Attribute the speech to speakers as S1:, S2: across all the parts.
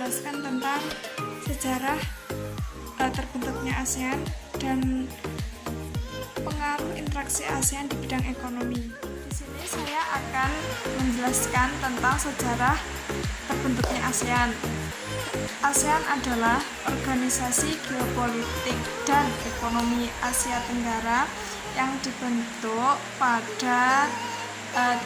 S1: menjelaskan tentang sejarah terbentuknya ASEAN dan pengaruh interaksi ASEAN di bidang ekonomi. Di sini saya akan menjelaskan tentang sejarah terbentuknya ASEAN. ASEAN adalah organisasi geopolitik dan ekonomi Asia Tenggara yang dibentuk pada 8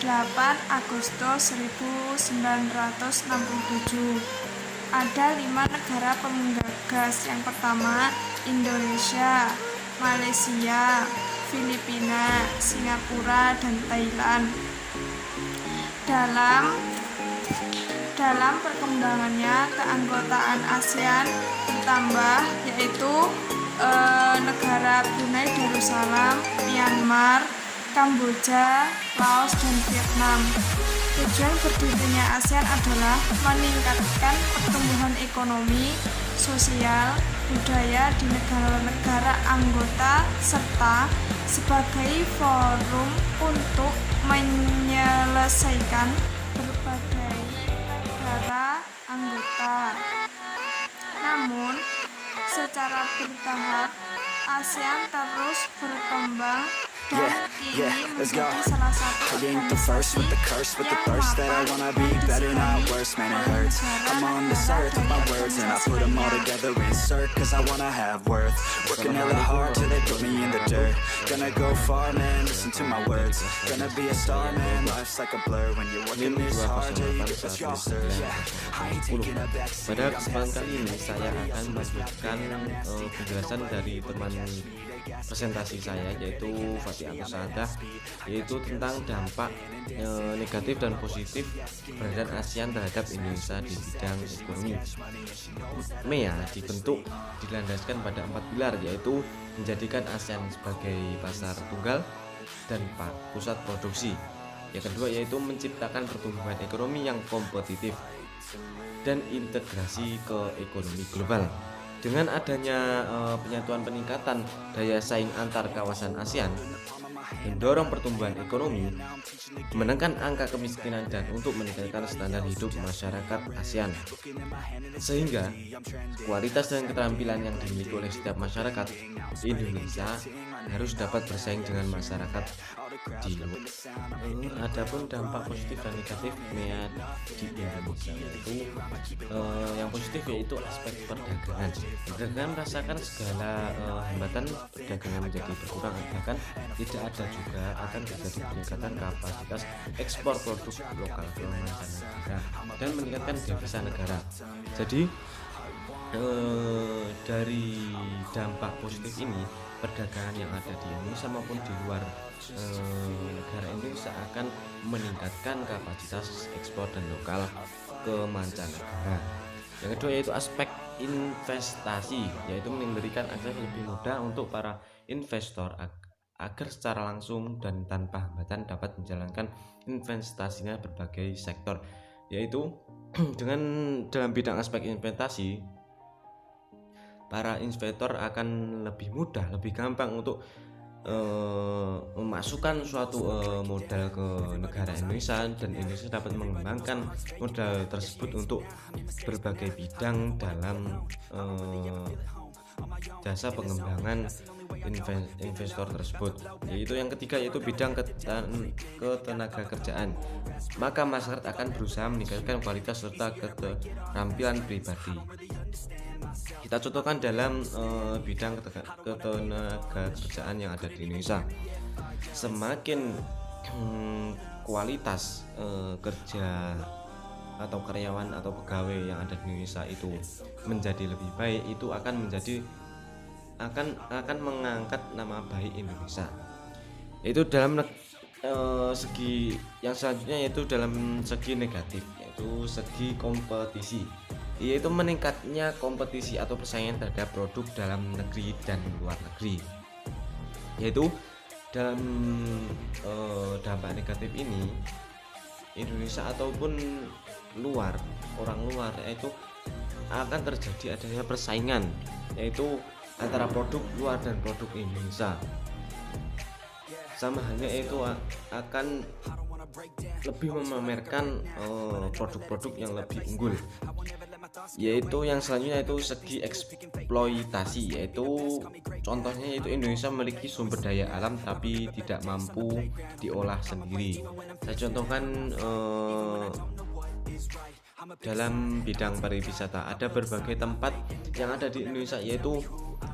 S1: Agustus 1967. Ada 5 negara penggagas. Yang pertama, Indonesia, Malaysia, Filipina, Singapura, dan Thailand. Dalam perkembangannya, keanggotaan ASEAN bertambah, yaitu negara Brunei Darussalam, Myanmar, Kamboja, Laos, dan Vietnam. Tujuan berdirinya ASEAN adalah meningkatkan pertumbuhan ekonomi, sosial, budaya di negara-negara anggota serta sebagai forum untuk menyelesaikan berbagai negara anggota. Namun, secara bertahap, ASEAN terus berkembang dan kini menjadi salah satu organisasi yang
S2: Pada kesempatan kali ini saya akan melanjutkan penjelasan dari teman presentasi saya, yaitu Fatih Agus Saadah, yaitu tentang dampak negatif dan positif keberadaan ASEAN terhadap Indonesia di bidang ekonomi. MEA dibentuk dilandaskan pada 4 pilar, yaitu menjadikan ASEAN sebagai pasar tunggal dan pusat produksi. Yang kedua yaitu menciptakan pertumbuhan ekonomi yang kompetitif dan integrasi ke ekonomi global. Dengan adanya penyatuan peningkatan daya saing antar kawasan ASEAN, mendorong pertumbuhan ekonomi, menekan angka kemiskinan, dan untuk meningkatkan standar hidup masyarakat ASEAN, sehingga kualitas dan keterampilan yang dimiliki oleh setiap masyarakat di Indonesia harus dapat bersaing dengan masyarakat di luar. Adapun dampak positif dan negatif MEA di Indonesia, yaitu yang positif yaitu aspek perdagangan. Perdagangan merasakan segala hambatan, perdagangan menjadi berkurang, bahkan tidak ada juga akan terjadi peningkatan kapasitas ekspor produk lokal ke mancanegara dan meningkatkan devisa negara. Jadi dari dampak positif ini, perdagangan yang ada di Indonesia maupun di luar negara Indonesia akan meningkatkan kapasitas ekspor dan lokal ke mancanegara. Yang kedua yaitu aspek investasi, yaitu memberikan akses lebih mudah untuk para investor agar secara langsung dan tanpa hambatan dapat menjalankan investasinya berbagai sektor, yaitu dengan dalam bidang aspek investasi, para investor akan lebih mudah, lebih gampang untuk memasukkan suatu modal ke negara Indonesia, dan Indonesia dapat mengembangkan modal tersebut untuk berbagai bidang dalam jasa pengembangan investor tersebut. Yaitu yang ketiga yaitu bidang ketenaga kerjaan. Maka masyarakat akan berusaha meningkatkan kualitas serta keterampilan pribadi. Kita contohkan dalam bidang ketenaga kerjaan yang ada di Indonesia. Semakin kualitas kerja atau karyawan atau pegawai yang ada di Indonesia itu menjadi lebih baik, itu akan mengangkat nama baik Indonesia. Itu dalam segi yang selanjutnya, yaitu dalam segi negatif, yaitu segi kompetisi, yaitu meningkatnya kompetisi atau persaingan terhadap produk dalam negeri dan luar negeri. Yaitu dalam dampak negatif ini, Indonesia ataupun orang luar yaitu akan terjadi adanya persaingan, yaitu antara produk luar dan produk Indonesia. Sama halnya itu akan lebih memamerkan produk-produk yang lebih unggul. Yaitu yang selanjutnya itu segi eksploitasi, yaitu contohnya yaitu Indonesia memiliki sumber daya alam tapi tidak mampu diolah sendiri. Saya contohkan dalam bidang pariwisata ada berbagai tempat yang ada di Indonesia, yaitu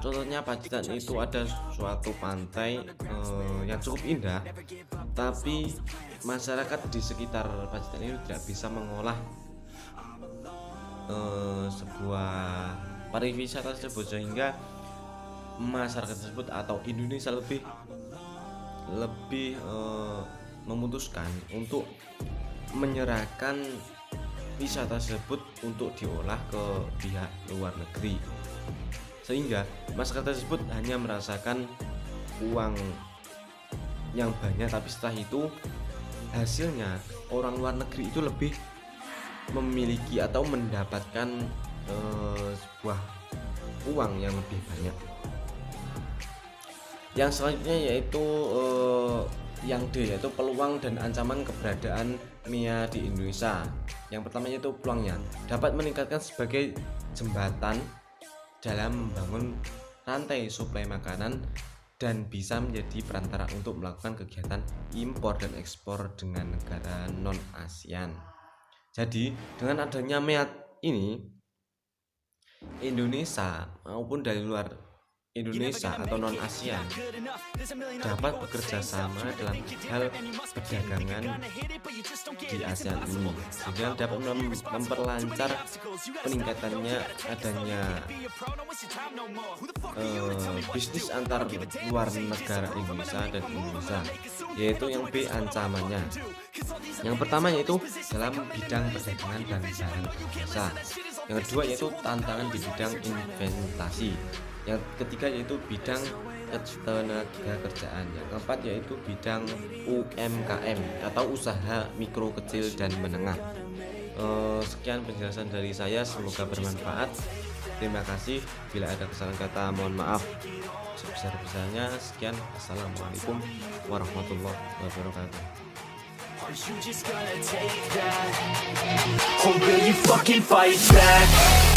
S2: contohnya Pacitan itu ada suatu pantai yang cukup indah, tapi masyarakat di sekitar Pacitan itu tidak bisa mengolah sebuah pariwisata tersebut, sehingga masyarakat tersebut atau Indonesia lebih memutuskan untuk menyerahkan wisata tersebut untuk diolah ke pihak luar negeri, sehingga masyarakat tersebut hanya merasakan uang yang banyak, tapi setelah itu hasilnya orang luar negeri itu lebih memiliki atau mendapatkan sebuah uang yang lebih banyak. Yang selanjutnya yaitu yang D, yaitu peluang dan ancaman keberadaan MIA di Indonesia. Yang pertama yaitu peluangnya dapat meningkatkan sebagai jembatan dalam membangun rantai suplai makanan dan bisa menjadi perantara untuk melakukan kegiatan impor dan ekspor dengan negara non ASEAN. Jadi dengan adanya MIA ini, Indonesia maupun dari luar Indonesia atau non ASEAN dapat bekerja sama dalam hal perdagangan di ASEAN ini, sehingga dapat memperlancar peningkatannya adanya bisnis antar luar negara Indonesia dan Indonesia. Yaitu yang B, ancamannya. Yang pertama yaitu dalam bidang perdagangan dan barang jasa. Yang kedua yaitu tantangan di bidang investasi. Yang ketiga yaitu bidang ketenaga kerjaan. Yang keempat yaitu bidang UMKM atau usaha mikro, kecil dan menengah. Sekian penjelasan dari saya, semoga bermanfaat. Terima kasih. Bila ada kesalahan kata mohon maaf sebesar-besarnya. Sekian, assalamualaikum warahmatullahi wabarakatuh.
S3: You just gonna take that, or will you fucking fight back?